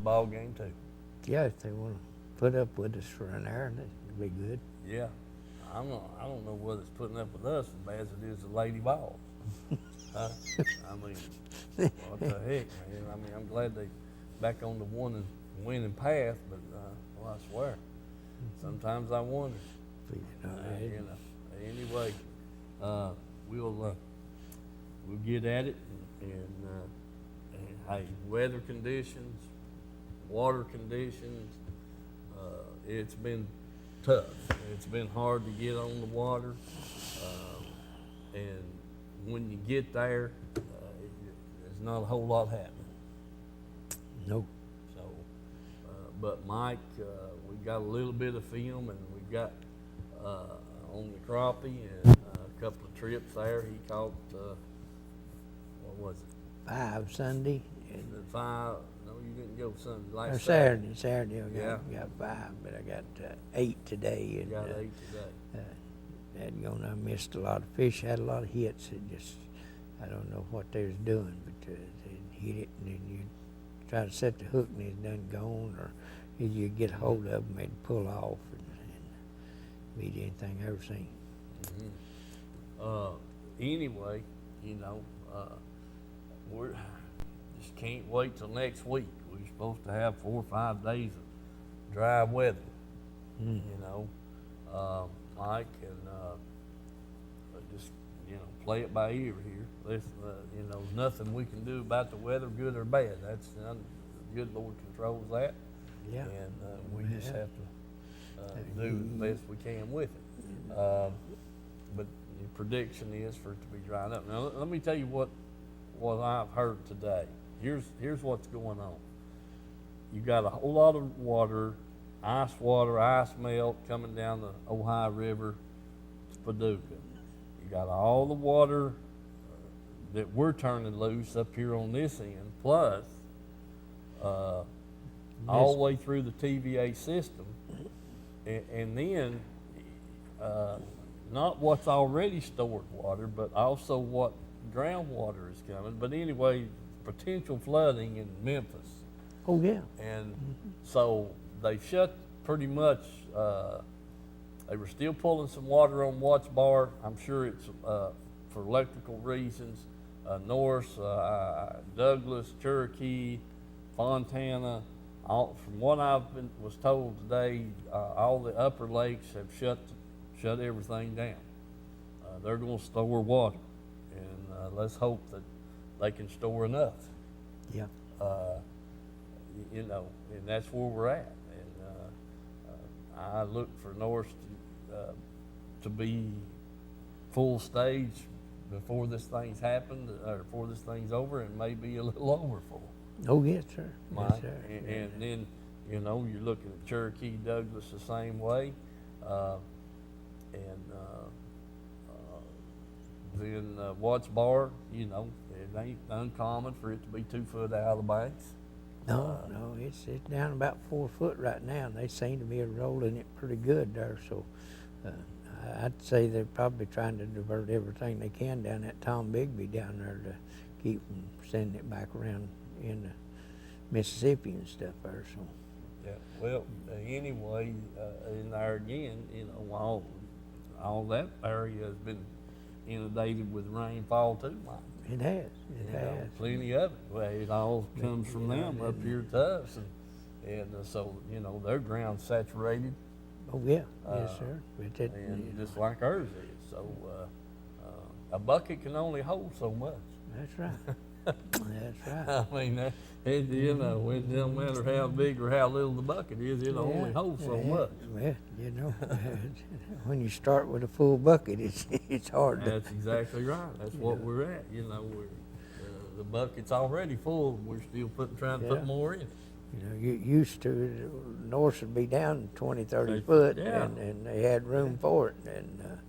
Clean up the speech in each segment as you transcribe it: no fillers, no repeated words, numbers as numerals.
ball game too. Yeah, if they want to put up with us for an hour, that'd be good. Yeah, I don't know whether it's putting up with us as bad as it is the Lady Vols. Huh? I mean, what the heck, man? I mean, I'm glad they back on the winning path, but well, I swear, sometimes I wonder. Anyway, we'll get at it, and hey, weather conditions, water conditions, it's been tough. It's been hard to get on the water, and when you get there, there's not a whole lot happening. No. So, but Mike, we got a little bit of film, and we got on the crappie and a couple of trips there. He caught what was it? 5 Sunday. And 5. No, you didn't go Sunday. Or Like Saturday. I got 5, but I got 8 today. And, got 8 today. I missed a lot of fish. Had a lot of hits. I don't know what they was doing, but they hit it, and then you try to set the hook, and it's done gone, or you get a hold of them and pull off, and beat anything I ever seen. Mm-hmm. Anyway, we're just can't wait till next week. We're supposed to have 4 or 5 days of dry weather. Mike, and just play it by ear here. Listen, there's nothing we can do about the weather, good or bad. That's the good Lord controls that. Yeah. And we just have to do the best we can with it. But the prediction is for it to be dried up. Now, let me tell you what I've heard today. Here's what's going on. You got a whole lot of water, ice melt coming down the Ohio River to Paducah. You got all the water that we're turning loose up here on this end, plus all the way through the TVA system, and then not what's already stored water, but also what groundwater is coming. But anyway, potential flooding in Memphis. Oh, yeah. And so they shut pretty much, they were still pulling some water on Watts Bar. I'm sure it's for electrical reasons. Norris, Douglas, Cherokee, Fontana. From what was told today, all the upper lakes have shut everything down. They're going to store water, and let's hope that they can store enough. Yeah. And that's where we're at. And I look for Norris to be full stage before this thing's happened, or before this thing's over, and maybe a little over full. Oh, yes, sir. Mike. Yes, sir. And then, you're looking at Cherokee, Douglas the same way. Then Watts Bar, it ain't uncommon for it to be 2 foot out of the banks. No, it's down about 4 foot right now, and they seem to be rolling it pretty good there. So I'd say they're probably trying to divert everything they can down that Tom Bigby down there to keep from sending it back around into Mississippi and stuff there. So yeah, well, anyway, in there again, all that area has been inundated with rainfall too, Mike. it has. It has. Plenty of it. Well, it all comes from them up here to us, and so their ground's saturated. Oh yeah, yes sir. And just like ours is. So a bucket can only hold so much. That's right. That's right. I mean, it don't matter how big or how little the bucket is, it only holds so much. Well, when you start with a full bucket, it's hard. That's exactly right. That's what we're at. We're the bucket's already full. We're still trying to put more in it. You used to, North would be down 20, 30 foot, and they had room for it. And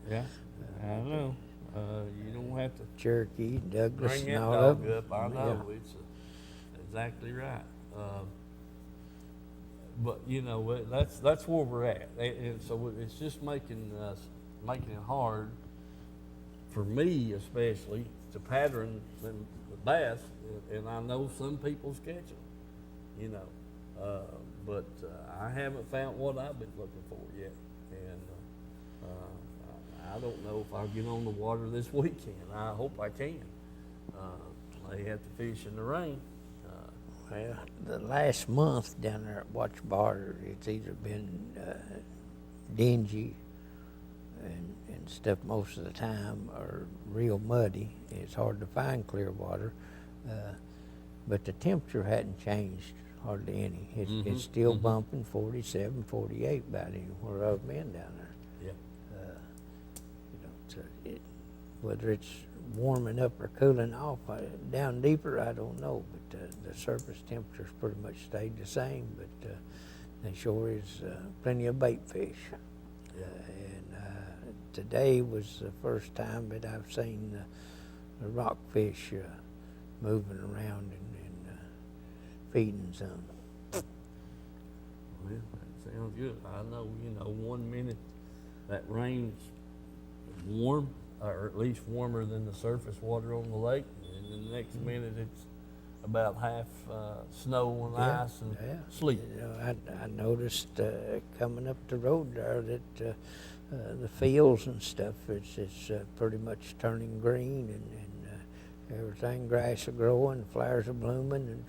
I know. You don't have to Cherokee, Douglas, bring that and all dog of up. I know it's exactly right. But that's where we're at, and so it's just making it hard for me, especially, to pattern the bass. And I know some people's catching, But I haven't found what I've been looking for yet, and I don't know if I'll get on the water this weekend. I hope I can. They have to fish in the rain. Well, the last month down there at Watch Bar, it's either been dingy and stuff most of the time, or real muddy. It's hard to find clear water. But the temperature hadn't changed hardly any. It's still bumping 47, 48 about anywhere I've been down there. Yeah. So whether it's warming up or cooling off down deeper, I don't know. But the surface temperature's pretty much stayed the same. But there sure is plenty of bait fish. Yeah. And today was the first time that I've seen the rockfish moving around and feeding some. Well, that sounds good. I know, 1 minute that rain's warm, or at least warmer than the surface water on the lake, and then the next minute it's about half snow and ice and sleet. I noticed coming up the road there that the fields and stuff, it's pretty much turning green, and everything, grass are growing, flowers are blooming, and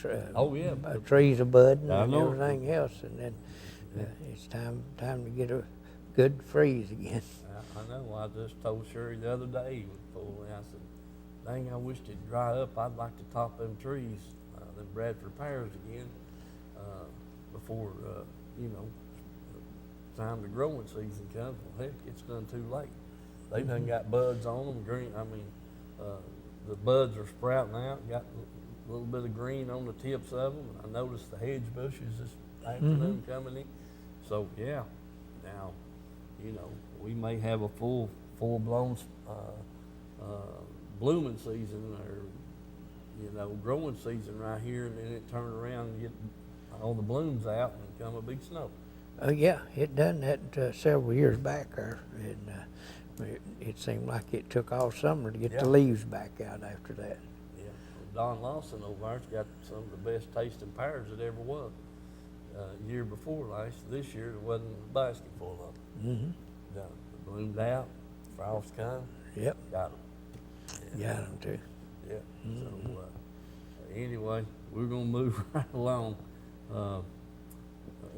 trees are budding, and everything else. And then it's time to get a good freeze again. I know. I just told Sherry the other day, he was full, and I said, dang, I wished it'd dry up. I'd like to top them trees, them Bradford pears again, before, time the growing season comes. Well, heck, it's done too late. They done got buds on them, green. The buds are sprouting out, got a little bit of green on the tips of them. I noticed the hedge bushes this afternoon coming in. So, yeah, now, we may have a full-blown blooming season, or, growing season right here, and then it turn around and get all the blooms out and come a big snow. Oh, yeah, it done that several years back there, and it seemed like it took all summer to get the leaves back out after that. Yeah, Don Lawson over there's got some of the best tasting pears that ever was. Year before this year there wasn't a basket full of them. They bloomed out, frost come. Yep. Got them. Got them too. Yeah. So anyway, we're gonna move right along.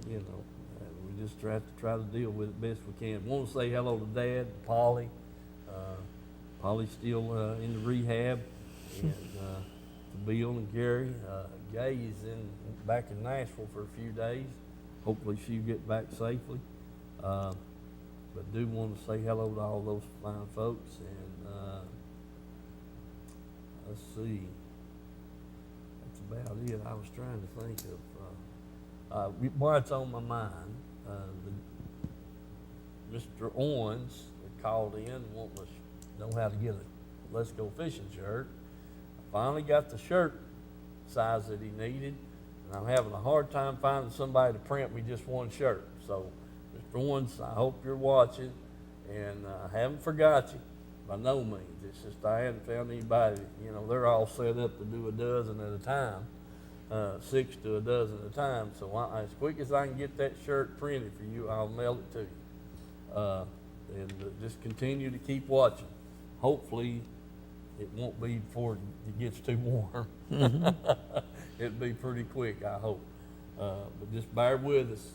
We just try to deal with it best we can. Want to say hello to Dad, Polly. Polly's still in the rehab, and to Bill and Gary. Gay is back in Nashville for a few days. Hopefully she'll get back safely. But do want to say hello to all those fine folks, and let's see. That's about it. I was trying to think of what's on my mind. Mr. Owens called in and wanted to know how to get a Let's Go Fishing shirt. I finally got the shirt size that he needed, and I'm having a hard time finding somebody to print me just one shirt. So, Mr. Owens, I hope you're watching, and I haven't forgot you by no means. It's just I haven't found anybody. They're all set up to do a dozen at a time, 6 to a dozen at a time. So as quick as I can get that shirt printed for you, I'll mail it to you. And just continue to keep watching. Hopefully, it won't be before it gets too warm. It'll be pretty quick, I hope. But just bear with us.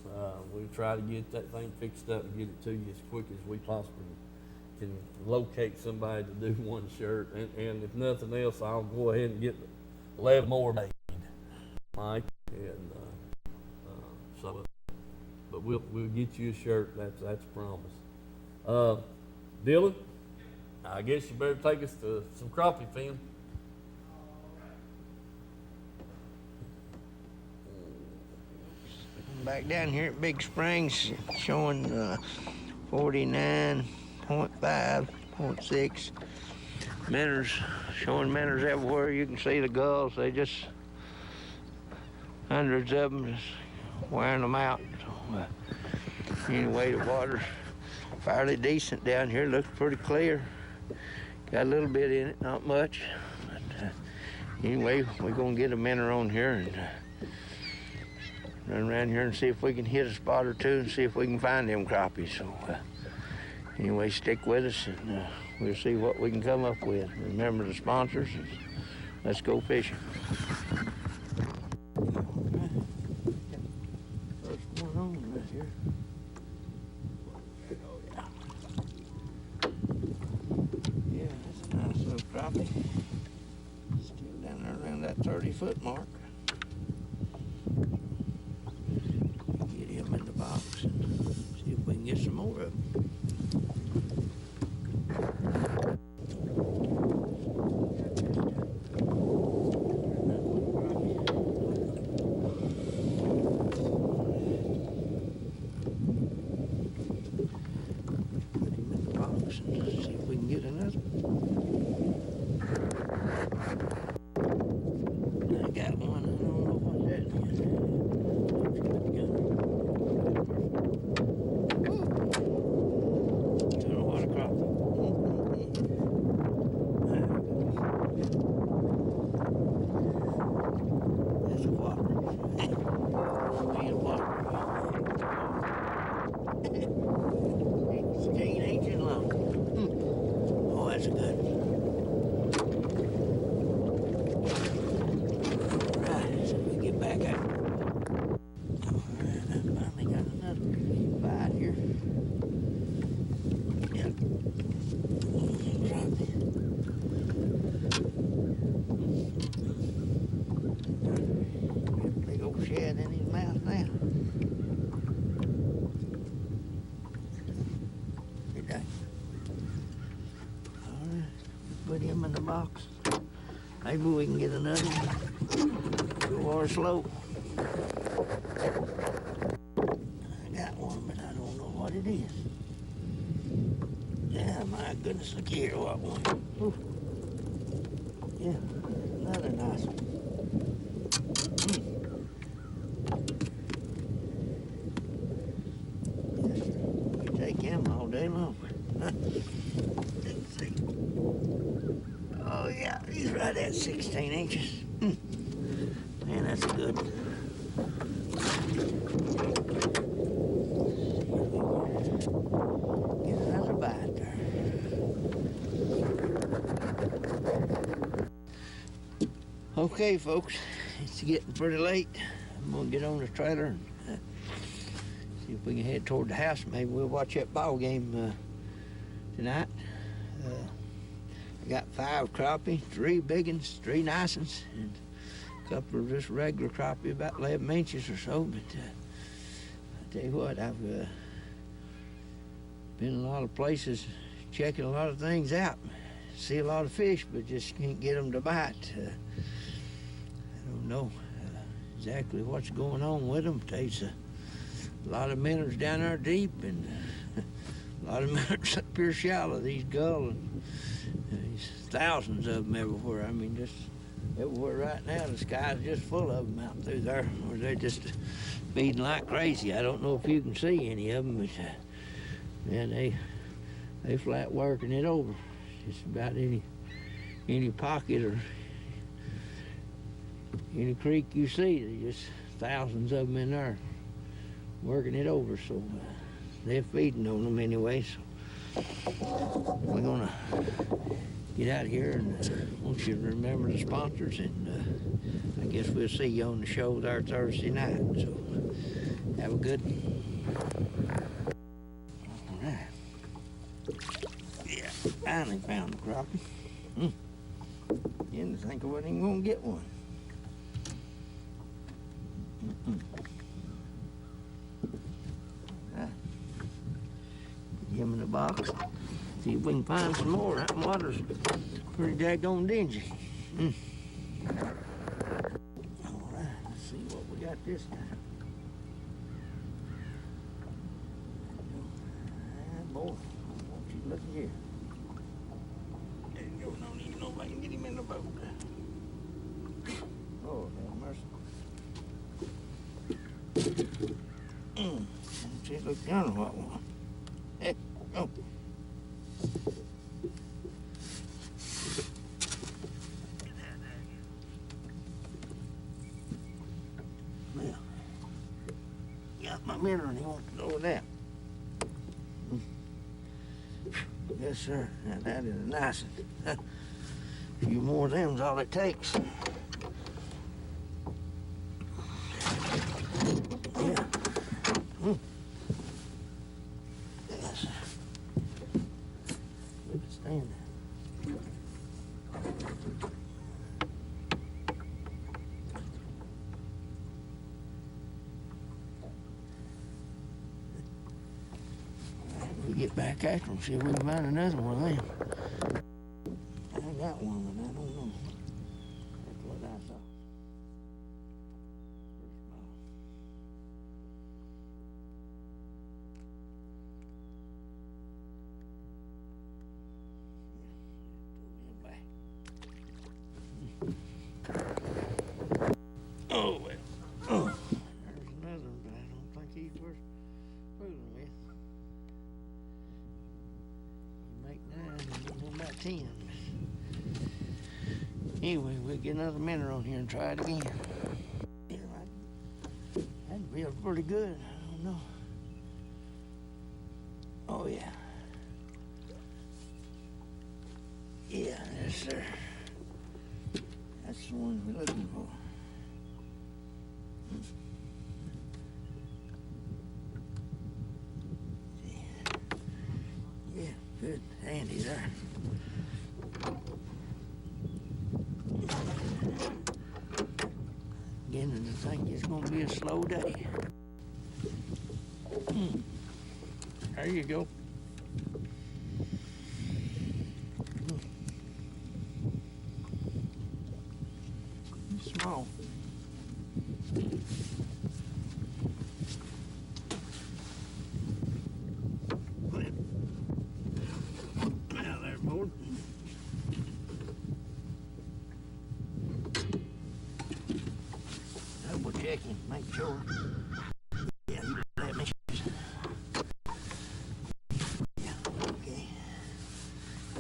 We'll try to get that thing fixed up and get it to you as quick as we possibly can locate somebody to do one shirt. And if nothing else, I'll go ahead and get 11 more made. Mike, and but we'll get you a shirt. That's a promise. Dylan, I guess you better take us to some crappie film. Back down here at Big Springs, showing 49.5, 0.6. Minnows, showing minnows everywhere. You can see the gulls. They just, hundreds of them, just wearing them out. So, anyway, the water's fairly decent down here. Looks pretty clear. Got a little bit in it, not much. But anyway, we're gonna get a minnow on here and run around here and see if we can hit a spot or two and see if we can find them crappies. So anyway, stick with us and we'll see what we can come up with. Remember the sponsors. Let's go fishing. First one on right here. Yeah, that's a nice little crappie. Still down there around that 30-foot mark. Get him in the box and see if we can get some more of them. See if we can get another. I got one. I don't know what that is. I don't know what a crappie. That's a whopper. Be a whopper. 16 inches long. Oh, that's good. All right, so we get back out. All right, I finally got another bite here. Yep. Got a big old shad in his mouth now. Put him in the box. Maybe we can get another one. Go our slope. I got one, but I don't know what it is. Yeah, my goodness, look here, what one. Ooh. Yeah, another nice one. Yeah, we take him all day long. Let's see. Oh yeah, he's right at 16 inches. Man, that's good. Get another bite there. Okay, folks, it's getting pretty late. I'm gonna get on the trailer and see if we can head toward the house. Maybe we'll watch that ball game tonight. I got 5 crappie, 3 big ones, 3 nice ones, and a couple of just regular crappie, about 11 inches or so. But I tell you what, I've been a lot of places, checking a lot of things out. See a lot of fish, but just can't get them to bite. I don't know exactly what's going on with them. There's a lot of minnows down there deep, and a lot of minnows up here shallow. These gull and there's thousands of them everywhere. I mean, just everywhere right now. The sky's just full of them out through there, or they're just feeding like crazy. I don't know if you can see any of them, but man, they flat working it over. Just about any pocket or any creek you see, there's just thousands of them in there working it over. So they're feeding on them anyway. So we're gonna get out of here, and I want you to remember the sponsors, and I guess we'll see you on the show there Thursday night. So have a good one. All right. Yeah, finally found the crappie. Didn't think I wasn't even gonna get one. All right. Get him in the box. See if we can find some more. That water's pretty daggone dingy. All right, let's see what we got this time. Ah, boy, I want you to look here. There you go. Don't even know if I can get him in the boat. Oh, have mercy. See, look down on what one. Hey, oh. got my minnow and he wants to go with that. Yes, sir. Now, that is a nice one. A few more of them's all it takes. Yeah. Yes. Look at stand there. We get back after them, see if we can find another one of them. I got one, but I don't know. That's what I thought. First ball. Oh, well. Oh, there's another one, but I don't think he's worth fooling with. You make 9 and you know about 10. Anyway, we'll get another minute on here and try it again. Yeah, that feels pretty good. I don't know. Oh, yeah. Yeah, yes, sir. That's the one we're looking for. Yeah, good. Handy there. Beginning to think it's going to be a slow day. There you go. Small. Now there, boy. Double checking, make sure. Yeah, you let me. Yeah, okay.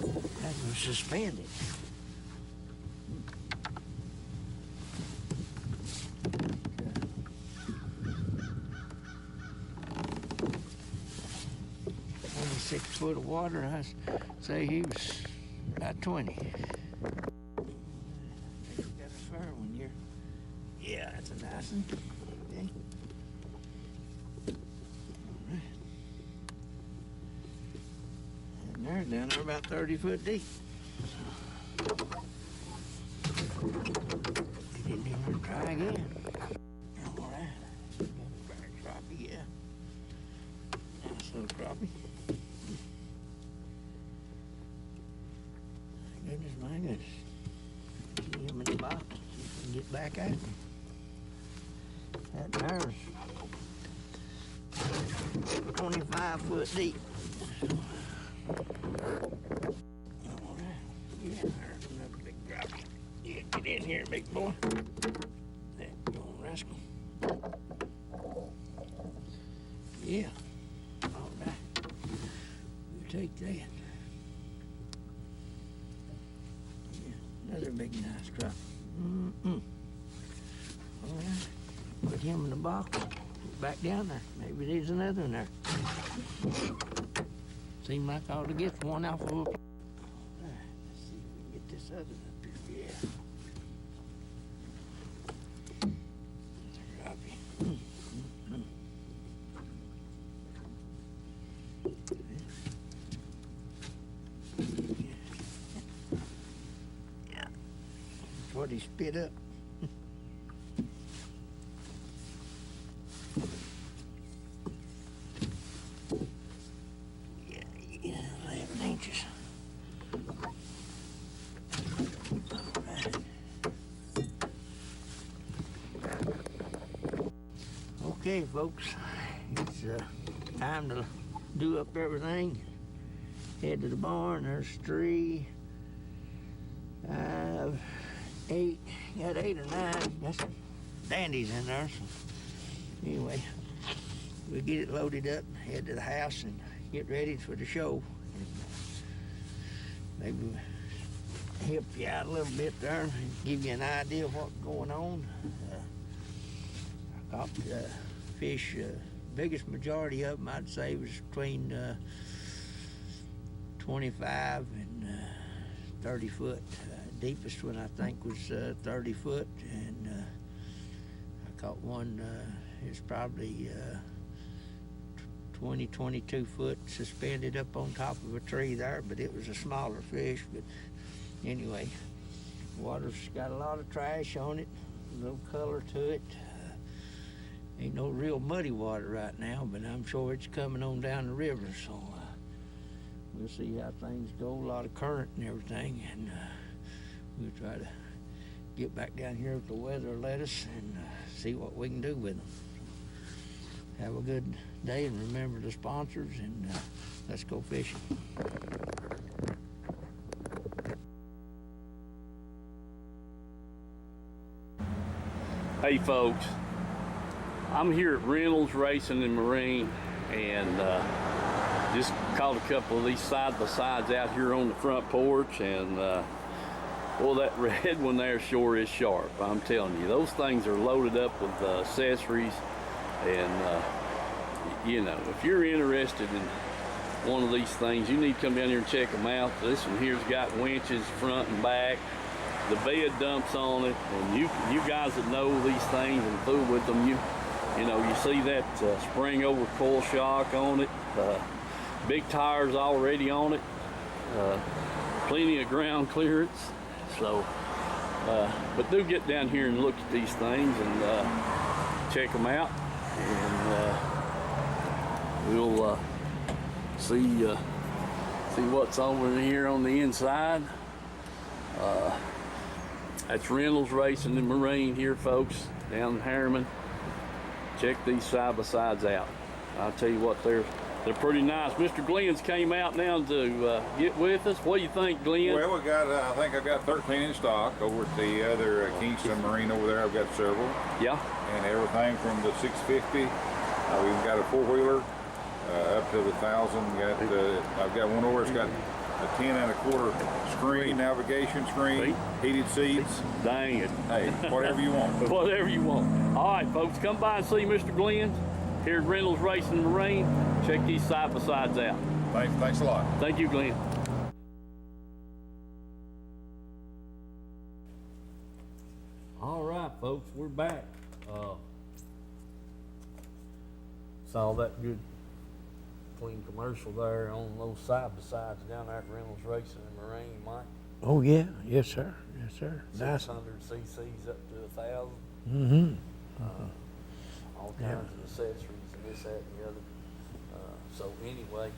That was suspended. Only 6 foot of water. I say he was about 20. Got a fair one here. Yeah, that's a nice one. Okay. All right. And they're down there about 30 foot deep. Get in here and try again. All right. Got a fair crappie, yeah. Nice little crappie. Goodness, my goodness. Get him in the box. See if we can get back at him. That there's 25 foot deep. All right. Yeah, there's another big crappie. Yeah, get in here, big boy. There you go, rascal. Yeah. All right. You take that. Another big nice crop. All right. Put him in the box. Back down there. Maybe there's another one there. Seems like I ought to get one off of. All right. Let's see if we can get this other one up here. Yeah. Crappie. What he spit up. Yeah, 11 inches. All right. Okay, folks, it's time to do up everything. Head to the barn. There's 3, 5, 8, got 8 or 9, got some dandies in there. So anyway, we'll get it loaded up, head to the house and get ready for the show. Maybe help you out a little bit there and give you an idea of what's going on. I caught fish biggest majority of them, I'd say, was between 25 and 30 foot. Deepest one, I think, was 30 foot, and I caught one, it was probably 20, 22 foot suspended up on top of a tree there, but it was a smaller fish. But anyway, water's got a lot of trash on it, a little color to it. Ain't no real muddy water right now, but I'm sure it's coming on down the river, so we'll see how things go. A lot of current and everything, and we'll try to get back down here if the weather let us and see what we can do with them. Have a good day, and remember the sponsors, and let's go fishing. Hey folks, I'm here at Reynolds Racing and Marine, and just caught a couple of these side-by-sides out here on the front porch, and well, that red one there sure is sharp. I'm telling you, those things are loaded up with accessories, and you know, if you're interested in one of these things, you need to come down here and check them out. This one here's got winches front and back. The bed dumps on it, and you guys that know these things and fool with them, you know, you see that spring over coil shock on it, big tires already on it, plenty of ground clearance. So, but do get down here and look at these things and check them out, and we'll see what's over here on the inside. That's Reynolds Racing and Marine here, folks, down in Harriman. Check these side-by-sides out. I'll tell you what, they're pretty nice. Mr. Glenn's came out now to get with us. What do you think, Glenn? Well, we got, I think I've got 13 in stock. Over at the other Kingston Marine over there, I've got several. Yeah. And everything from the 650, we've got a four-wheeler up to the 1,000. I've got one over, it's got a 10 1/4 screen, navigation screen, heated seats. Dang it. Hey, whatever you want. Whatever you want. All right, folks, come by and see Mr. Glenn here at Reynolds Racing and Marine. Check these side-by-sides out. Thanks a lot. Thank you, Glenn. All right, folks, we're back. Saw that good clean commercial there on those side-by-sides down there at Reynolds Racing and Marine, Mike. Oh yeah, yes sir, yes sir. Nice. 600 cc's up to 1,000. Mm-hmm. All kinds of accessories and this, that, and the other. So anyway,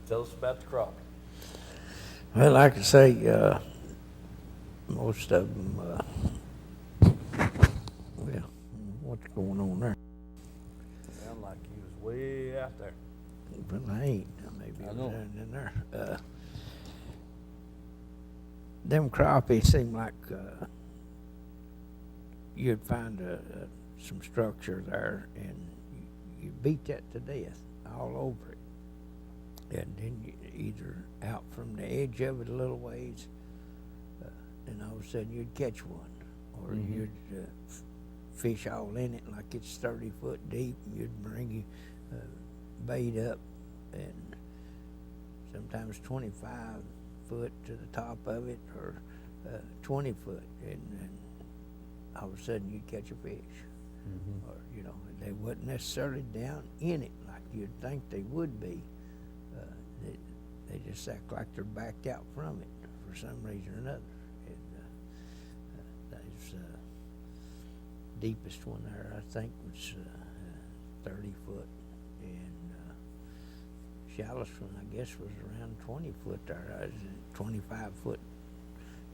tell us about the crappie. Well, like I say, most of them, well, what's going on there? Sound like he was way out there. Well, I ain't. Maybe I know. down in there. Them crappie seem like you'd find some structure there, and you beat that to death all over it. And then you either out from the edge of it a little ways, and all of a sudden you'd catch one, or you'd fish all in it like it's 30 foot deep, and you'd bring you bait up, and sometimes 25 foot to the top of it, or 20 foot, and all of a sudden you'd catch a fish. Or, you know, they wasn't necessarily down in it like you'd think they would be. They just act like they're backed out from it for some reason or another. And that's deepest one there, I think, was 30 foot, and shallowest one, I guess, was around 20 foot there. I was a 25 foot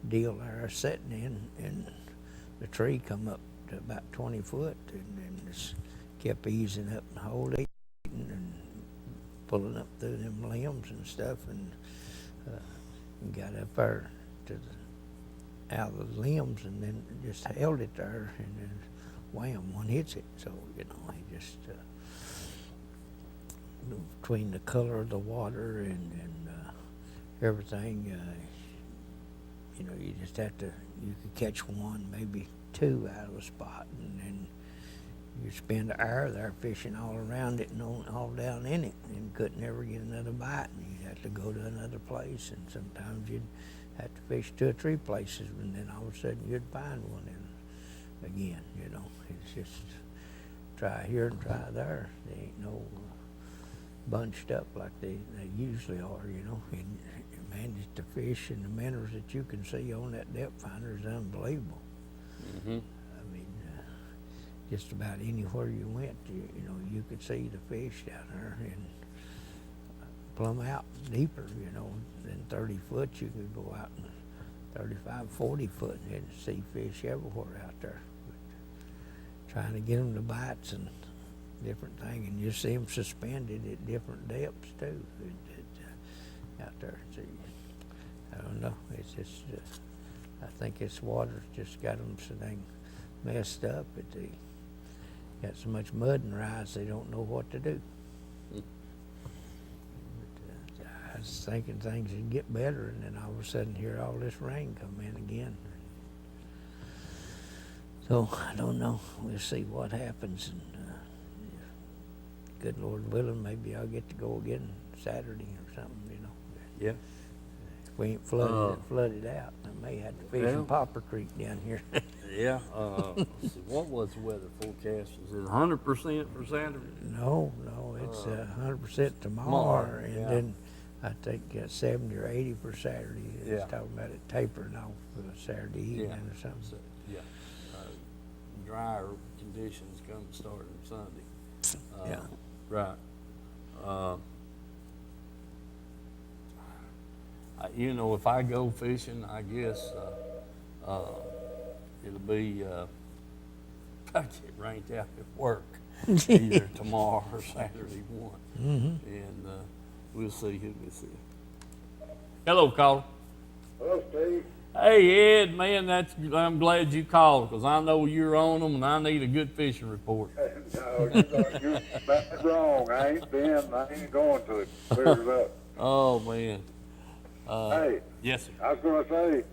deal there I was sitting in, and the tree come up to about 20 foot, and then just kept easing up and holding and pulling up through them limbs and stuff, and got up there to out of the limbs, and then just held it there, and then wham, one hits it. So, you know, he just between the color of the water and everything, you know, you just have to, you could catch one, maybe 2 out of a spot, and then you spend an hour there fishing all around it and all down in it, and couldn't ever get another bite, and you'd have to go to another place, and sometimes you'd have to fish 2 or 3 places, and then all of a sudden you'd find one, and again, you know, it's just try here and try there. They ain't no bunched up like they usually are, you know. And man, just the fish and the minnows that you can see on that depth finder is unbelievable. Mm-hmm. I mean, just about anywhere you went, you know, you could see the fish down there, and plumb out deeper, you know, than 30 foot. You could go out and 35, 40 foot and see fish everywhere out there. But trying to get them to bites and different thing, and you see them suspended at different depths too. Out there, so I don't know. It's just, I think this water's just got them so dang messed up that they got so much mud and rise they don't know what to do. But, I was thinking things would get better, and then all of a sudden here all this rain come in again. So I don't know. We'll see what happens, and good Lord willing, maybe I'll get to go again Saturday or something, you know. Yeah. If we ain't flooded out, I may have to fish in Popper Creek down here. Yeah. Let's see, what was the weather forecast? Is it 100% for Saturday? No, it's 100% tomorrow, and yeah. then I think 70 or 80 for Saturday. It's Yeah. talking about it tapering off Saturday evening or something. So, yeah. Drier conditions come starting Sunday. Yeah. Right. You know, if I go fishing, I guess it'll be I get rained out at work either tomorrow or Saturday one, and we'll see who we see. Hello, caller. Hello, Steve. Hey, Ed, man, I'm glad you called, because I know you're on them, and I need a good fishing report. No, you're that's wrong. I ain't going to it. Clears up. Oh, man. Hey, Yes, sir. I was going to say,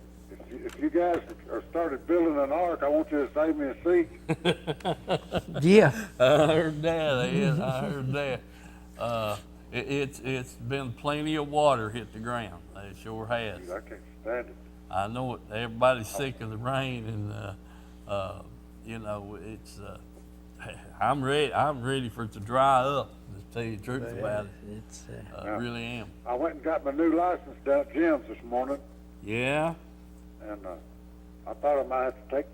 if you guys are started building an ark, I want you to save me a seat. Yeah. I heard that, Ed. I heard that. It's been plenty of water hit the ground. It sure has. Dude, I can't stand it. I know it. Everybody's sick of the rain, and you know, it's. I'm ready for it to dry up. To tell you the truth about it, It's I really am. I went and got my new license down at Jim's this morning, Yeah. and I thought I might have to take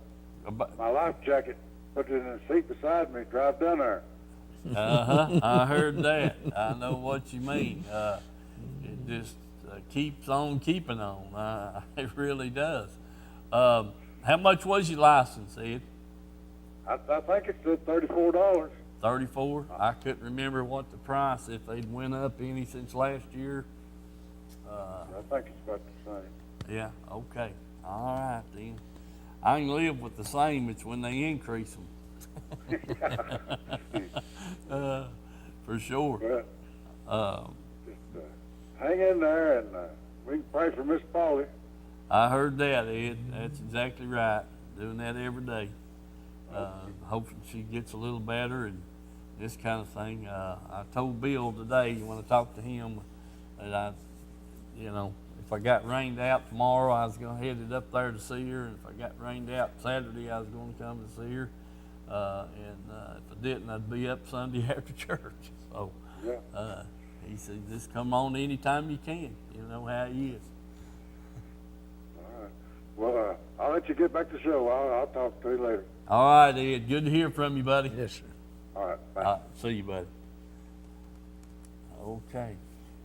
my life jacket, put it in the seat beside me, drive down there. I heard that. I know what you mean. It just keeps on keeping on. It really does. How much was your license, Ed? I think it's at $34. 34. I couldn't remember what the price, if they'd went up any since last year. I think it's about the same. Yeah. Okay. All right then. I can live with the same. It's when they increase them. For sure. Well, just hang in there, and we can pray for Miss Polly. I heard that, Ed. That's exactly right. Doing that every day. Hoping she gets a little better and this kind of thing. I told Bill today when I talked to him that if I got rained out tomorrow, I was going to head it up there to see her, and if I got rained out Saturday, I was going to come to see her. And if I didn't, I'd be up Sunday after church. So Yeah. he said, just come on anytime you can. You know how he is. All right. Well, I'll let you get back to the show. I'll talk to you later. All right, Ed. Good to hear from you, buddy. yes, sir. All right. Bye. See you, buddy. Okay.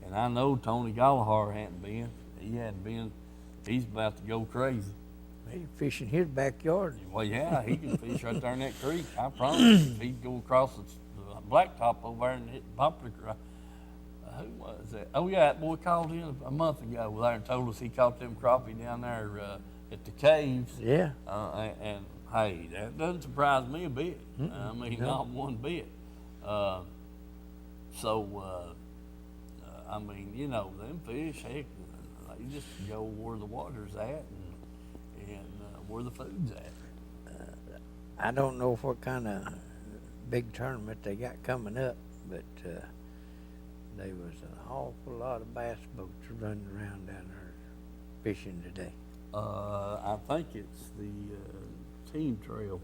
And I know Tony Gallagher hadn't been. He hadn't been. He's about to go crazy. He's fishing his backyard. Well, yeah, he can fish right there in that creek. I promise you. He'd go across the blacktop over there and hit the poplar. Who was that? Oh, yeah, that boy called in a month ago there and told us he caught them crappie down there at the caves. Yeah. And hey, that doesn't surprise me a bit. I mean, not one bit. I mean, you know, them fish, heck, they just go where the water's at and where the food's at. I don't know what kind of big tournament they got coming up, but there was an awful lot of bass boats running around down there fishing today. I think it's the team trail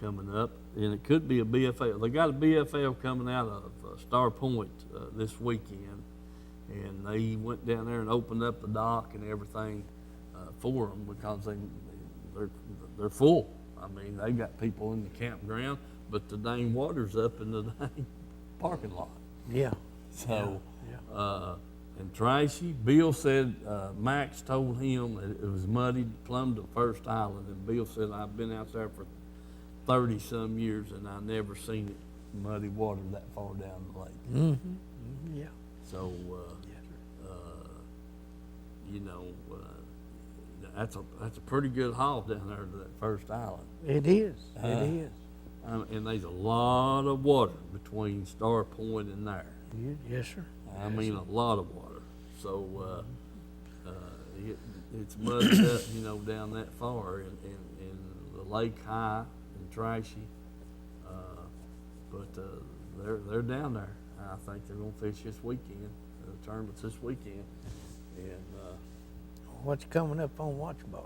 coming up, and it could be a BFL. They got a BFL coming out of Star Point this weekend, and they went down there and opened up the dock and everything for them because they're full. I mean, they got people in the campground, but the dang water's up in the dang parking lot. Yeah. So, Yeah. and Tracy, Bill said Max told him that it was muddy plumb to First Island, and Bill said, I've been out there for 30-some years, and I never seen it muddy water that far down the lake. Mm-hmm. Mm-hmm. Yeah. So, you know, that's a pretty good haul down there to that First Island. It is. It is. And there's a lot of water between Star Point and there. Yes, sir. I mean, a lot of water. So it's muddied up, you know, down that far, and the lake high and trashy. But they're down there. I think they're gonna fish this weekend. The tournament's this weekend, and What's coming up on Watch Bar?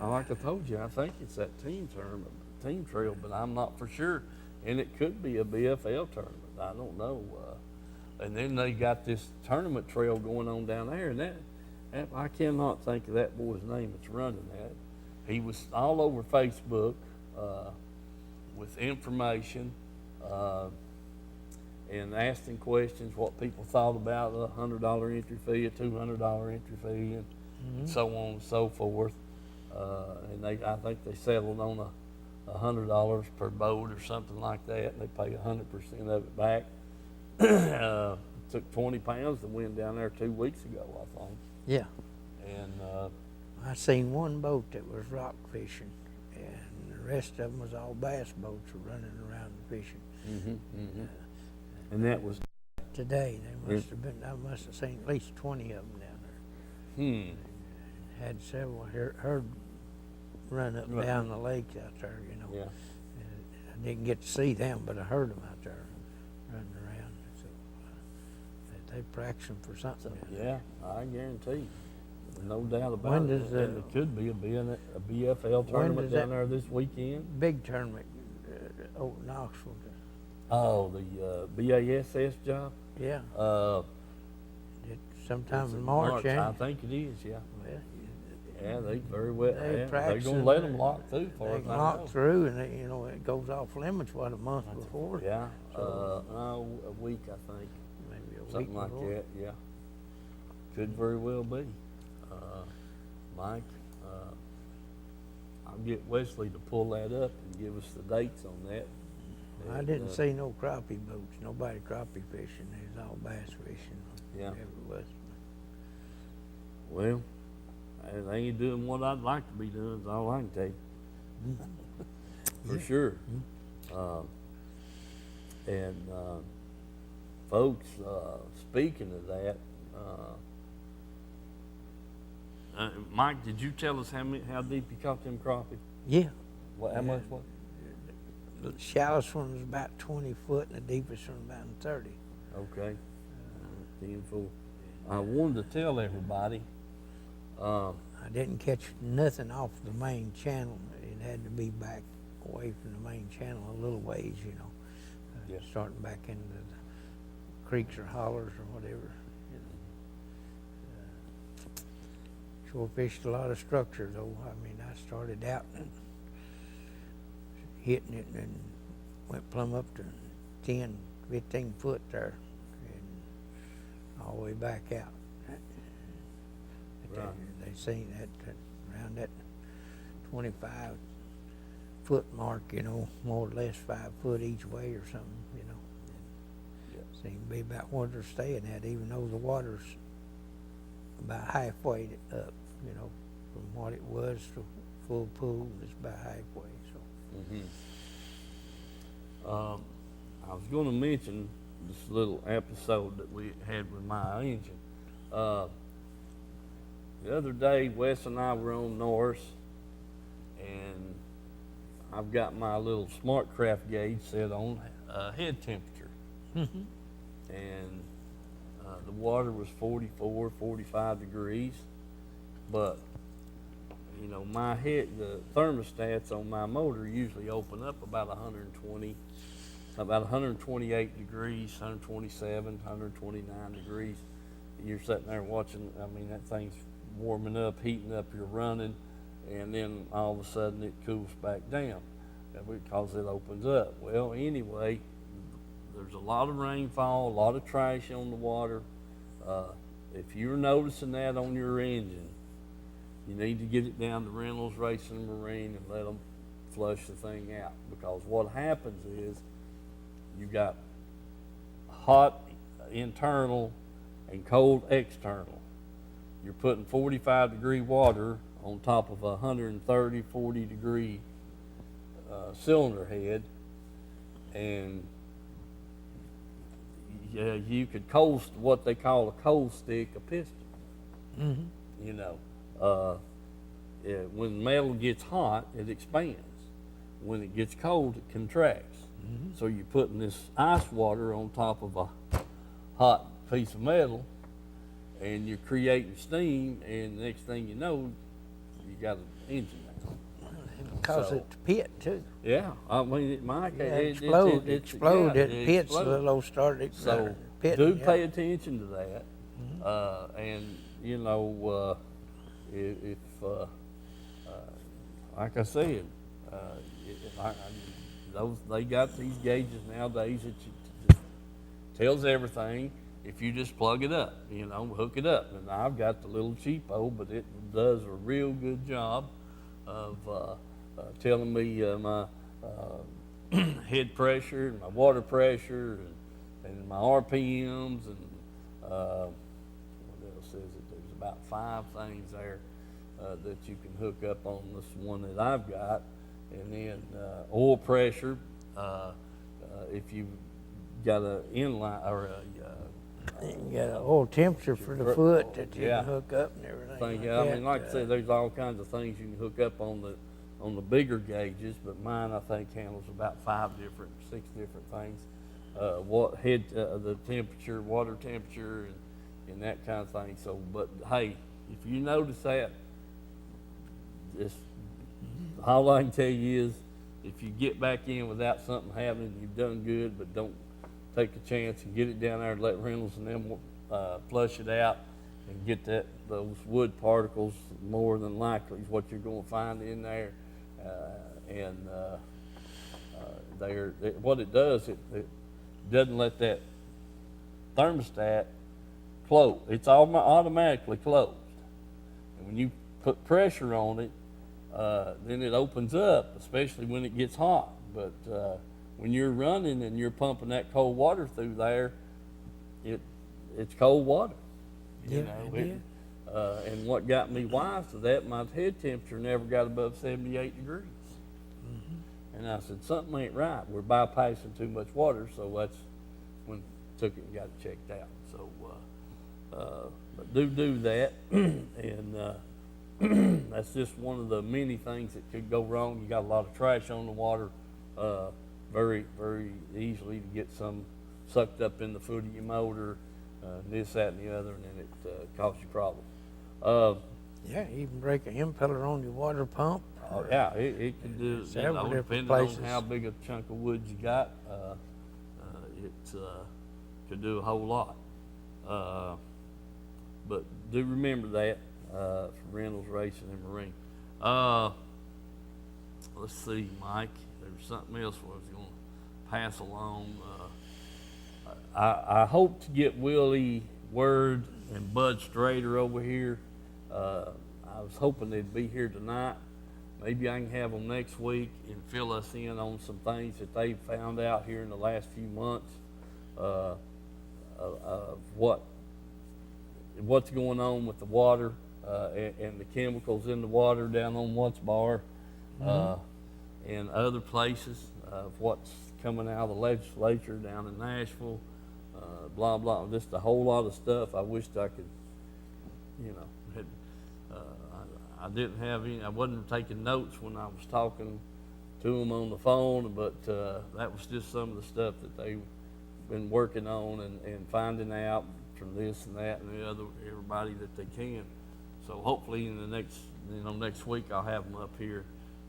like I told you, I think it's that team tournament, team trail, but I'm not for sure. And it could be a BFL tournament. I don't know. And then they got this tournament trail going on down there, and that I cannot think of that boy's name that's running that. He was all over Facebook with information and asking questions, what people thought about a $100 entry fee, a $200 entry fee, and so on and so forth. And I think they settled on $100 per boat or something like that, and they pay 100% of it back. Took 20 pounds to win down there 2 weeks ago, I think. Yeah. And I seen one boat that was rock fishing, and the rest of them was all bass boats running around fishing. and that was Today, they must have been. I must have seen at least 20 of them down there. Had several heard run up and down the lake out there. You know. Yeah. I didn't get to see them, but I heard them out there running around. So they practicing for something. down there. Yeah, I guarantee. No doubt about When it. does, And it could be a BFL tournament does down that- there this weekend. Big tournament over in Knoxville. Oh, the BASS job? Yeah. Sometime It's in March, ain't I it? think it is, yeah. Well, Yeah, they very well, They they're practicing, gonna let them lock through they for us, I lock know. through, and they, you know, it goes off limits, what, a month before? Yeah, So- a week, I think, Maybe a week something like before. that, yeah. Could very well be. Mike, I'll get Wesley to pull that up and give us the dates on that. I And, didn't see no crappie boats, nobody crappie fishing, it was all bass fishing. Yeah. Whatever it was. Well, they ain't doing what I'd like to be doing, is all I can tell you. For sure. Folks, speaking of that, Mike, did you tell us how deep you caught them crappie? Yeah, How much was? the shallowest one was about 20 foot, and the deepest one about 30. Okay. 10 4. I wanted to tell everybody. I didn't catch nothing off the main channel. It had to be back away from the main channel a little ways, you know. Yeah. Starting back into the creeks or hollers or whatever. You know. Sure fished a lot of structure though. I mean, I started out hitting it and went plumb up to 10, 15 foot there and all the way back out. But Right. they seen that around that 25 foot mark, you know, more or less 5 foot each way or something, you know. Yeah. Seemed to be about where they're staying at, even though the water's about halfway up, you know, from what it was to full pool, it's about halfway, so. I was going to mention this little episode that we had with my engine. The other day, Wes and I were on Norris, and I I've got my little smart craft gauge set on head temperature. And the water was 44, 45 degrees, but you know, the thermostats on my motor usually open up about 120, about 128 degrees, 127, 129 degrees. You're sitting there watching, I mean, that thing's warming up, heating up, you're running, and then all of a sudden it cools back down because it opens up. Well, anyway, there's a lot of rainfall, a lot of trash on the water. If you're noticing that on your engine, you need to get it down to Reynolds Racing and Marine and let them flush the thing out, because what happens is you got hot internal and cold external. You're putting 45 degree water on top of a 130, 40 degree cylinder head, and yeah, you could what they call a cold stick a piston. You know, when metal gets hot, it expands. When it gets cold, it contracts. So you're putting this ice water on top of a hot piece of metal, and you're creating steam, and the next thing you know, you got an engine now. Cause it to pit too. Yeah, I mean, it might. Yeah, It explode. yeah, It pits explode. a little started. So do pay attention to that, and you know, if like I said, they got these gauges nowadays that just tells everything. If you just plug it up, you know, hook it up. And I've got the little cheapo, but it does a real good job of telling me my head pressure and my water pressure and my RPMs and what else is it? There's about 5 things there that you can hook up on this one that I've got. And then oil pressure, if you've got an inline or you got an oil temperature for the foot that you can hook up and everything. I mean, like I said, there's all kinds of things you can hook up on the bigger gauges, but mine I think handles about 6 different things. The temperature, water temperature, and that kind of thing. So, but hey, if you notice that, just all I can tell you is, if you get back in without something happening, you've done good, but don't take a chance and get it down there and let Reynolds and them flush it out and get those wood particles. More than likely is what you're going to find in there, what it does, it doesn't let that thermostat close. It's automatically closed, and when you put pressure on it, then it opens up, especially when it gets hot. But when you're running and you're pumping that cold water through there, it's cold water. You know, and what got me wise to that, my head temperature never got above 78 degrees. And I said, something ain't right. We're bypassing too much water, so that's when I took it and got it checked out. So, but do that, and that's just one of the many things that could go wrong. You got a lot of trash on the water, very, very easily to get some sucked up in the foot of your motor, this, that, and the other, and then it causes you problems. Yeah, even break an impeller on your water pump. Oh, yeah, it can do, depending on how big a chunk of wood you got, it could do a whole lot. But do remember that for Reynolds Racing and Marine. Let's see, Mike, there's something else I was going to pass along. I hope to get Willie Word and Bud Strader over here. I was hoping they'd be here tonight. Maybe I can have them next week and fill us in on some things that they've found out here in the last few months of what's going on with the water and the chemicals in the water down on Watts Bar and other places of what's coming out of the legislature down in Nashville, blah, blah, just a whole lot of stuff. I wished I could, I didn't have any, I wasn't taking notes when I was talking to them on the phone, but that was just some of the stuff that they've been working on and finding out from this and that and the other, everybody that they can. So hopefully in the next week I'll have them up here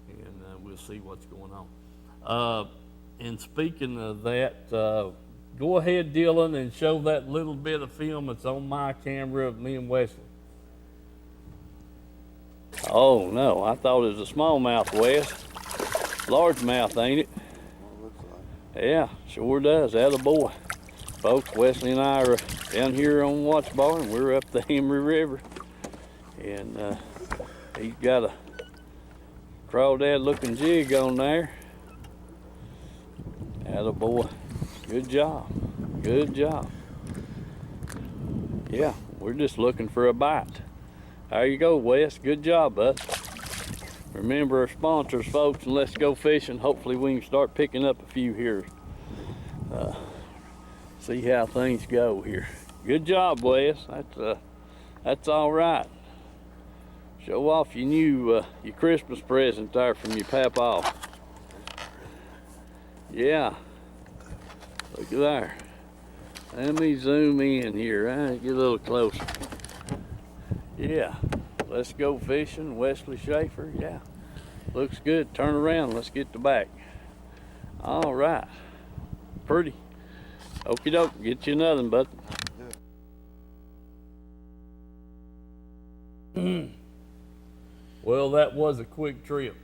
and we'll see what's going on. And speaking of that, go ahead, Dylan, and show that little bit of film that's on my camera of me and Wesley. Oh no, I thought it was a smallmouth, Wes. Largemouth, ain't it? Yeah, sure does. Attaboy. Folks, Wesley and I are down here on Watch Bar, and we're up the Emory River. And he's got a crawdad looking jig on there. Attaboy. Good job. Good job. Yeah, we're just looking for a bite. There you go, Wes. Good job, bud. Remember our sponsors, folks, and let's go fishing. Hopefully we can start picking up a few here. See how things go here. Good job, Wes. That's all right. Show off your new your Christmas present there from your papa. Yeah. Look at there. Let me zoom in here. Get a little closer. Yeah. Let's go fishing. Wesley Schaefer. Yeah. Looks good. Turn around. Let's get the back. All right. Pretty. Okie doke. Get you another, bud. Well, that was a quick trip.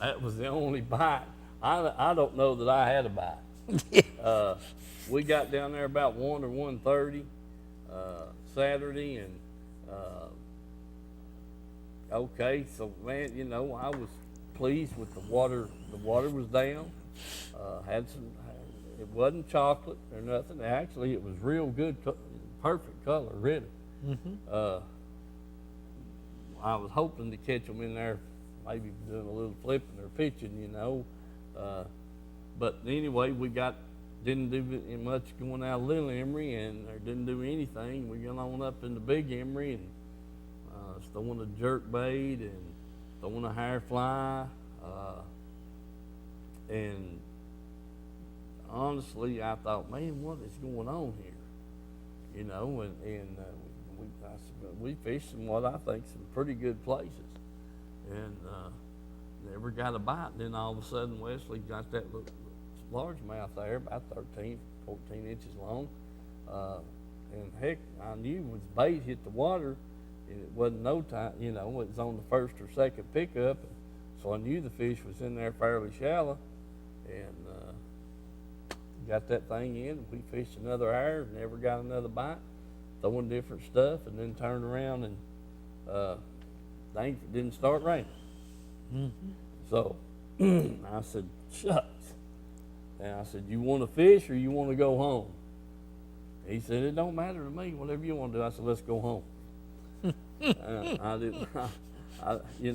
That was the only bite. I don't know that I had a bite. We got down there about 1 or 1:30 Saturday, and okay, so man, I was pleased with the water. The water was down. Had some. It wasn't chocolate or nothing. Actually, it was real good, perfect color, really. Mm-hmm. I was hoping to catch them in there, maybe doing a little flipping or pitching, But anyway, we didn't do much going out of Little Emery or didn't do anything. We got on up into Big Emery and throwing a jerk bait and throwing a hair fly. And honestly, I thought, man, what is going on here? We fished in what I think some pretty good places, and never got a bite. And then all of a sudden, Wesley got that little largemouth there, about 13, 14 inches long. And heck, I knew when the bait hit the water, and it wasn't no time, it was on the first or second pickup, so I knew the fish was in there fairly shallow, and got that thing in. We fished another hour, never got another bite, throwing different stuff, and then turned around and dang, it didn't start raining. Mm-hmm. So I said, shucks. And I said, you want to fish or you want to go home? He said, it don't matter to me, whatever you want to do. I said, let's go home. I didn't,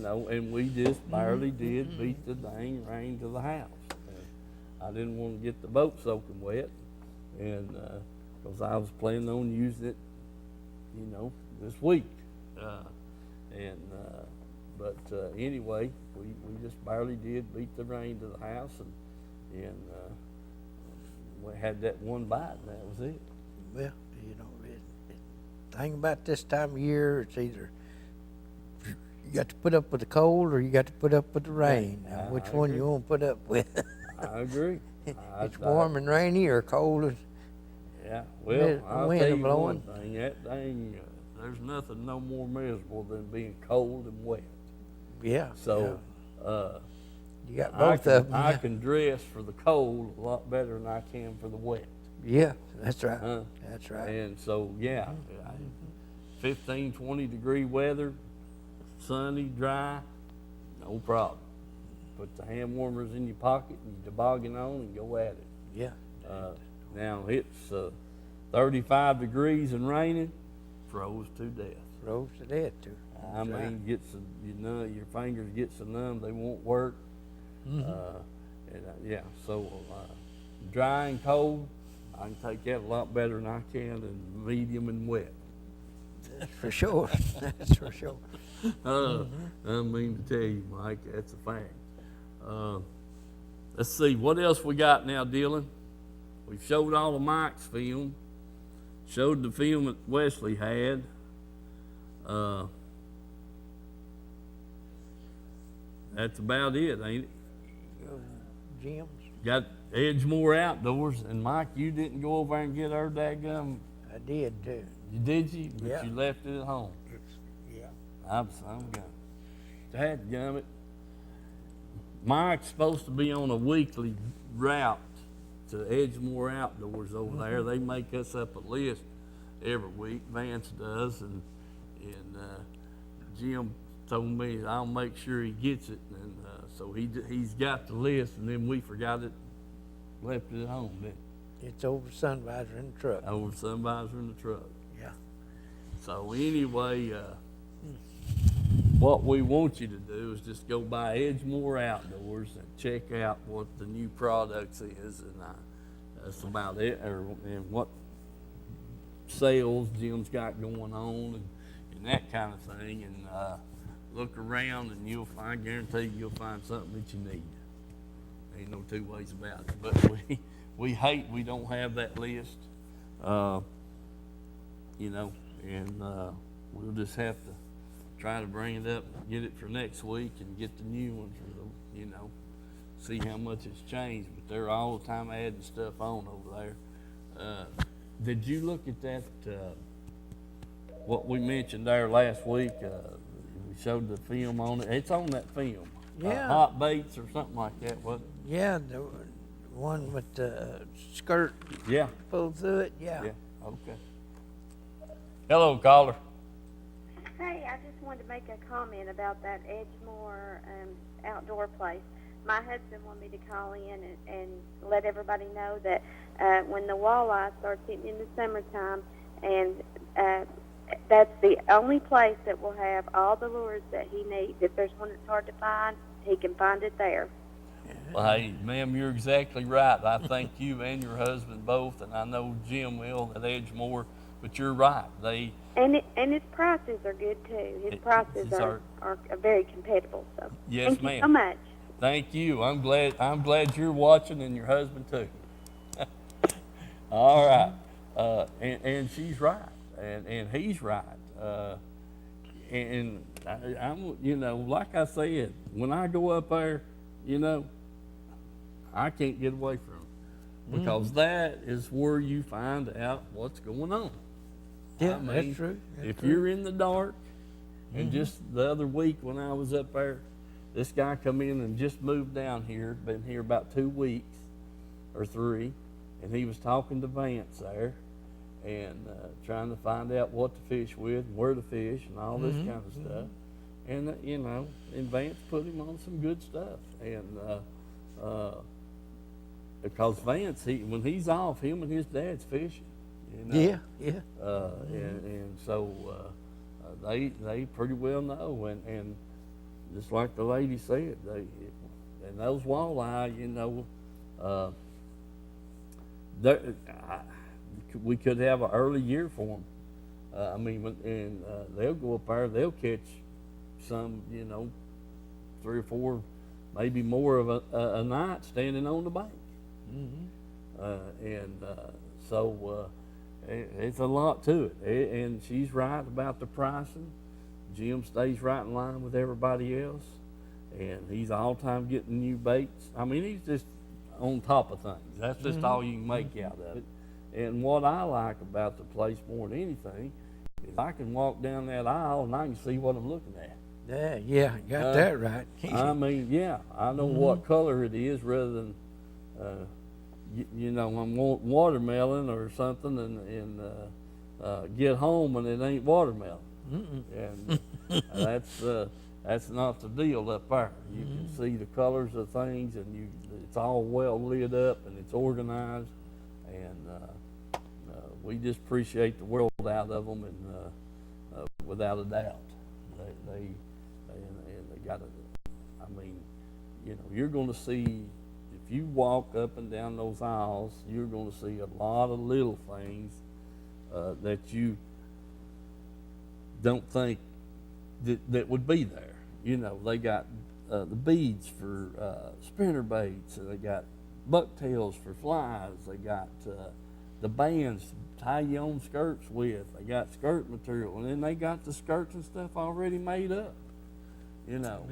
and we just barely did beat the dang rain to the house. And I didn't want to get the boat soaking wet, and because I was planning on using it, this week. But anyway, we just barely did beat the rain to the house, and we had that one bite, and that was it. Well, the thing about this time of year, it's either you got to put up with the cold or you got to put up with the rain. Now, which one you want to put up with? I agree. It's warm and rainy or cold and yeah. Well, I'll tell you one thing. That thing, there's nothing no more miserable than being cold and wet. Yeah. So. Yeah. You got both of them. I can dress for the cold a lot better than I can for the wet. Yeah, that's right. That's right. And so, 15, 20 degree weather, sunny, dry, no problem. Put the hand warmers in your pocket and you toboggan on and go at it. Yeah. Now it's 35 degrees and raining, froze to death. Froze to death too. I mean, your fingers get so numb they won't work. Mm-hmm. So dry and cold, I can take that a lot better than I can in medium and wet. That's for sure. That's for sure. I mean to tell you, Mike, that's a fact. let's see, what else we got now, Dylan? We've showed all of Mike's film, showed the film that Wesley had. That's about it, ain't it? Jim's. Got Edgemore Outdoors, and Mike, you didn't go over there and get our dadgum. I did too. Did you? But Yeah. you left it at home. Yeah. I'm gone. Dadgummit. Mike's supposed to be on a weekly route to Edgemore Outdoors over there. They make us up a list every week. Vance does, and Jim told me I'll make sure he gets it, and so he's got the list, and then we forgot it, left it at home. Didn't It's over sun visor in the truck. over sun visor in the truck. Yeah. So anyway, what we want you to do is just go by Edgemore Outdoors and check out what the new products is, and that's about it, and what sales Jim's got going on, and that kind of thing, and look around, and guarantee you'll find something that you need. Ain't no two ways about it. But we hate we don't have that list, and we'll just have to try to bring it up, get it for next week, and get the new ones, see how much it's changed. But they're all the time adding stuff on over there. Did you look at that, what we mentioned there last week? We showed the film on it. It's on that film. Yeah. Hot baits or something like that, wasn't it? Yeah, the one with the skirt Yeah. pulled through it. Yeah. Yeah, okay. Hello, caller. Hey, I just wanted to make a comment about that Edgemore outdoor place. My husband wanted me to call in and let everybody know that when the walleye starts hitting in the summertime, and that's the only place that will have all the lures that he needs. If there's one that's hard to find, he can find it there. Well, hey, ma'am, you're exactly right. I thank you and your husband both, and I know Jim will at Edgemore, but you're right. And his prices are good too. His prices are very competitive. So Yes, thank ma'am. you so much. Thank you. I'm glad you're watching, and your husband too. All right. And she's right, and he's right. And I'm, like I said, when I go up there, I can't get away from it, because that is where you find out what's going on. Yeah, I mean, that's true. If you're in the dark, and just the other week when I was up there, this guy come in and just moved down here, been here about 2 weeks or 3, and he was talking to Vance there, and trying to find out what to fish with, and where to fish, and all this kind of stuff. And and Vance put him on some good stuff, and because Vance, when he's off, him and his dad's fishing. Yeah. And so they pretty well know, and just like the lady said, and those walleye, we could have an early year for them. They'll go up there, they'll catch some, 3 or 4, maybe more of a night standing on the bank. So it's a lot to it. And she's right about the pricing. Jim stays right in line with everybody else, and he's all time getting new baits. He's just on top of things. That's just all you can make out of it. And what I like about the place more than anything is I can walk down that aisle and I can see what I'm looking at. Yeah, got that right. I know what color it is, rather than I'm wanting watermelon or something, and get home and it ain't watermelon. And that's not the deal up there. You can see the colors of things, and it's all well lit up and it's organized, and we just appreciate the world out of them, and without a doubt, they got it. You're going to see, if you walk up and down those aisles, you're going to see a lot of little things that you don't think that would be there. They got the beads for spinner baits. They got bucktails for flies. They got the bands to tie your own skirts with. They got skirt material, and then they got the skirts and stuff already made up. You know,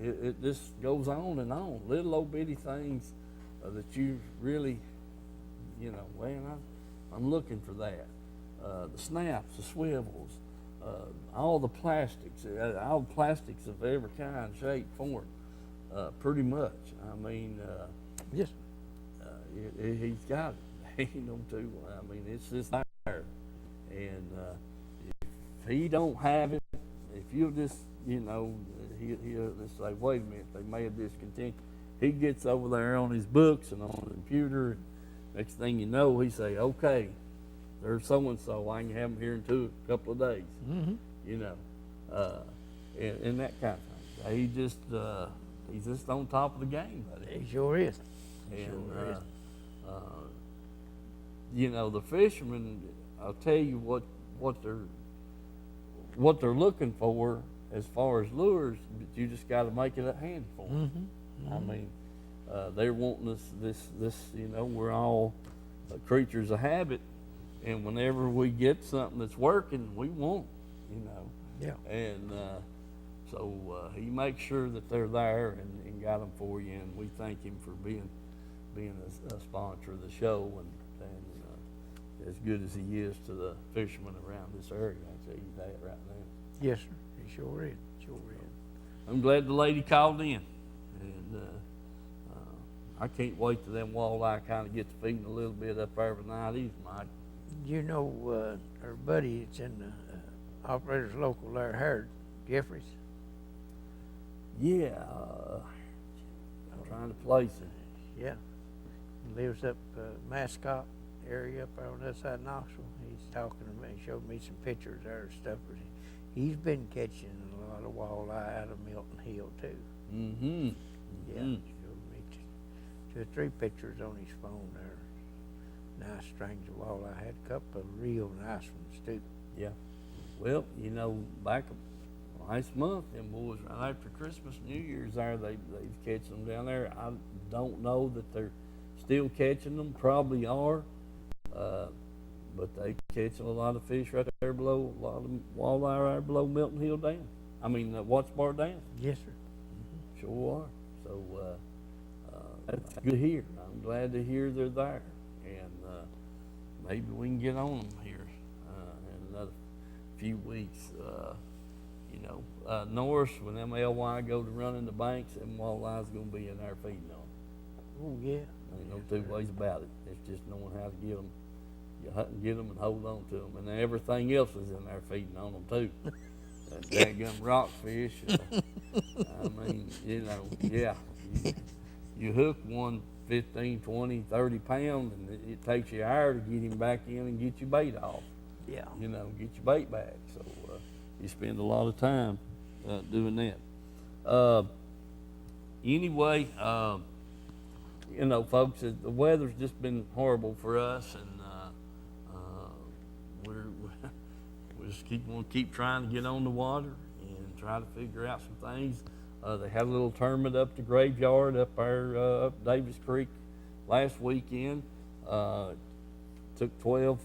it just goes on and on. Little old bitty things that you really, you know, man, I'm looking for that. The snaps, the swivels, all the plastics of every kind, shape, form, pretty much. I mean, Yes. he's got it. You know, too. I mean, it's just there. And if he don't have it, if you'll just, you know, he'll just say, wait a minute, they may have discontinued. He gets over there on his books and on the computer. And next thing you know, he say, okay, there's so-and-so. I can have him here in a couple of days. Mm-hmm. You know, and that kind of thing. He's just on top of the game, buddy. He sure is. And, Sure is. you know, the fishermen, I'll tell you what they're looking for as far as lures, but you just got to make it handy for them. Mm-hmm. I mean, they're wanting this, you know, we're all creatures of habit, and whenever we get something that's working, we want, you know. Yeah. And so he makes sure that they're there and got them for you, and we thank him for being a sponsor of the show and as good as he is to the fishermen around this area. I tell you that right now. Yes, sir. He sure is. Sure is. I'm glad the lady called in, and I can't wait till them walleye kind of get to feeding a little bit up there tonight either, Mike. You know, our buddy that's in the operator's local there, Harold Jeffries. Yeah, I'm trying to place him. Yeah. He lives up Mascot area up there on the other side of Knoxville. He's talking to me, showed me some pictures there and stuff. He's been catching a lot of walleye out of Milton Hill too. Mm-hmm. Yeah. Showed me two or three pictures on his phone there. Nice strings of walleye. Had a couple of real nice ones too. Yeah. Well, you know, back last month, them boys right after Christmas, New Year's there, they've catching them down there. I don't know that they're still catching them. Probably are. But they catching a lot of fish right there below, a lot of walleye right below Milton Hill Dam. I mean, Watts Bar Dam. Yes, sir. Mm-hmm. Sure are. So that's good to hear. I'm glad to hear they're there. And maybe we can get on them here in another few weeks. You know, Norris, when them LY go to running the banks, them walleye's going to be in there feeding on them. Oh, yeah. Ain't no two ways about it. It's just knowing how to get them. You hunt and get them and hold on to them. And then everything else is in there feeding on them, too. That daggum rockfish. I mean, you know, yeah. You hook one 15, 20, 30 pound, and it takes you an hour to get him back in and get your bait off. Yeah. You know, get your bait back. So you spend a lot of time doing that. Anyway, you know, folks, the weather's just been horrible for us, and we just keep trying to get on the water and try to figure out some things. They had a little tournament up the graveyard up there up Davis Creek last weekend. Took 12,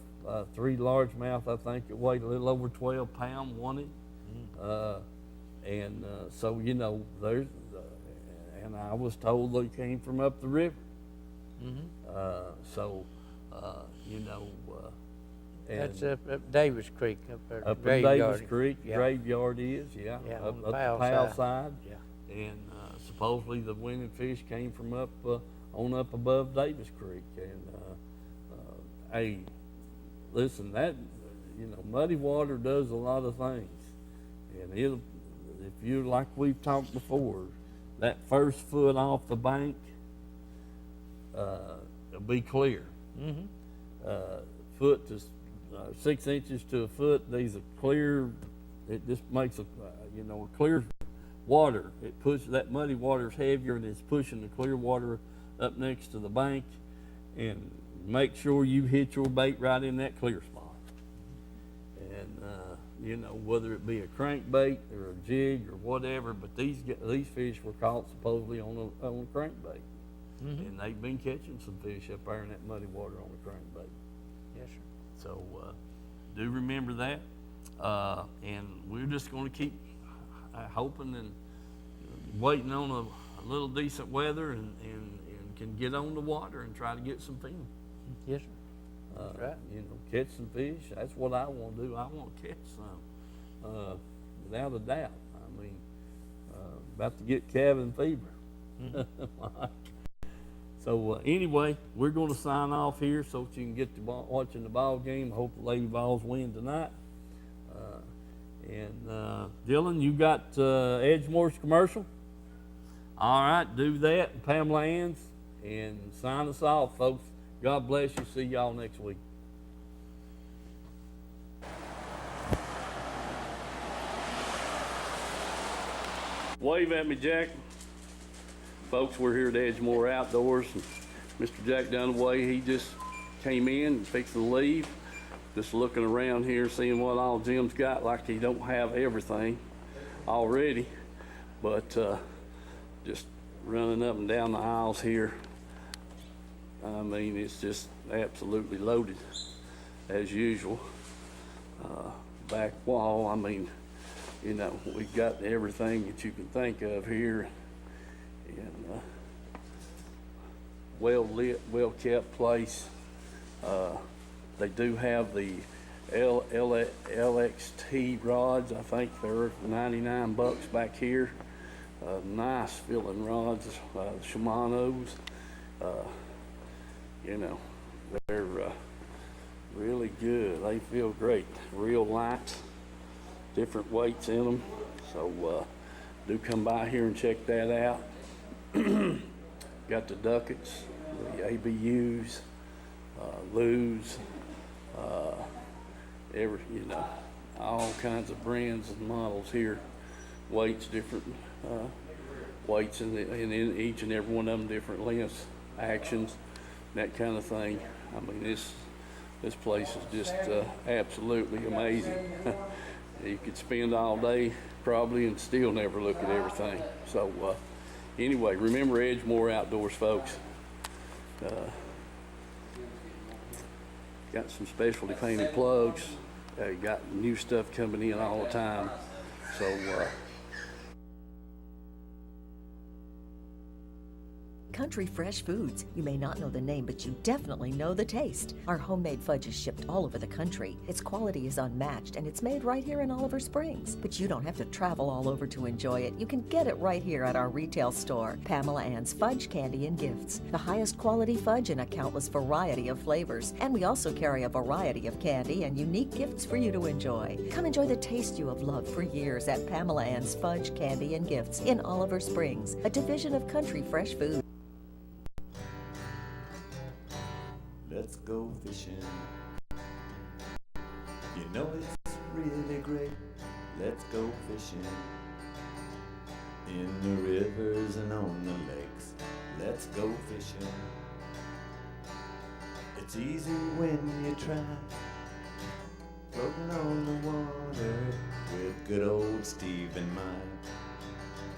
3 largemouth, I think it weighed a little over 12 pounds, won it. And so, you know, there's, and I was told they came from up the river. So, you know, and That's up Davis Creek up there. up in Davis Creek, Yeah. graveyard is, yeah, Yeah, up on the the Powell Powell side. side. Yeah. And supposedly the winning fish came from up above Davis Creek. And hey, listen, that, you know, muddy water does a lot of things, and if you, like we've talked before, that first foot off the bank, it'll be clear. Foot to 6 inches to a foot. These are clear. It just makes a you know, a clear water. It pushes that muddy water's heavier, and it's pushing the clear water up next to the bank. And make sure you hit your bait right in that clear spot. And you know, whether it be a crankbait or a jig or whatever, but these fish were caught supposedly on a crankbait. And they've been catching some fish up there in that muddy water on the crankbait. Yes, sir. So do remember that. And we're just going to keep hoping and waiting on a little decent weather and can get on the water and try to get some fin. Yes, sir. That's right. You know, catch some fish. That's what I want to do. I want to catch some, without a doubt. I mean, about to get cabin fever. So anyway, we're going to sign off here so that you can get to watching the ball game. Hope the Lady Vols win tonight. Dylan, you got Edgemore's commercial? All right, do that. And Pamela Ann's, and sign us off, folks. God bless you. See y'all next week. Wave at me, Jack. Folks, we're here at Edgemore Outdoors. And Mr. Jack Dunaway, he just came in and fixed to leave. Just looking around here, seeing what all Jim's got, like he don't have everything already. But just running up and down the aisles here, I mean, it's just absolutely loaded as usual. Back wall, I mean, you know, we've got everything that you can think of here. And well lit, well kept place. They do have the LXT rods. I think they're $99 back here. Nice filling rods, Shimano's. You know, they're really good. They feel great. Real light, different weights in them. So do come by here and check that out. Got the ducats, the ABUs, Lew's, you know, all kinds of brands and models here. Weights, different weights in each and every one of them, different lengths, actions, that kind of thing. I mean, this place is just absolutely amazing. You could spend all day probably and still never look at everything. So anyway, remember Edgemore Outdoors, folks. Got some specialty painted plugs. Got new stuff coming in all the time. So Country Fresh Foods. You may not know the name, but you definitely know the taste. Our homemade fudge is shipped all over the country. Its quality is unmatched, and it's made right here in Oliver Springs. But you don't have to travel all over to enjoy it. You can get it right here at our retail store, Pamela Ann's Fudge, Candy, and Gifts. The highest quality fudge in a countless variety of flavors. And we also carry a variety of candy and unique gifts for you to enjoy. Come enjoy the taste you have loved for years at Pamela Ann's Fudge, Candy, and Gifts in Oliver Springs, a division of Country Fresh Foods. Let's go fishing. You know it's really great. Let's go fishing. In the rivers and on the lakes. Let's go fishing. It's easy when you try. Floating on the water with good old Steve in mind.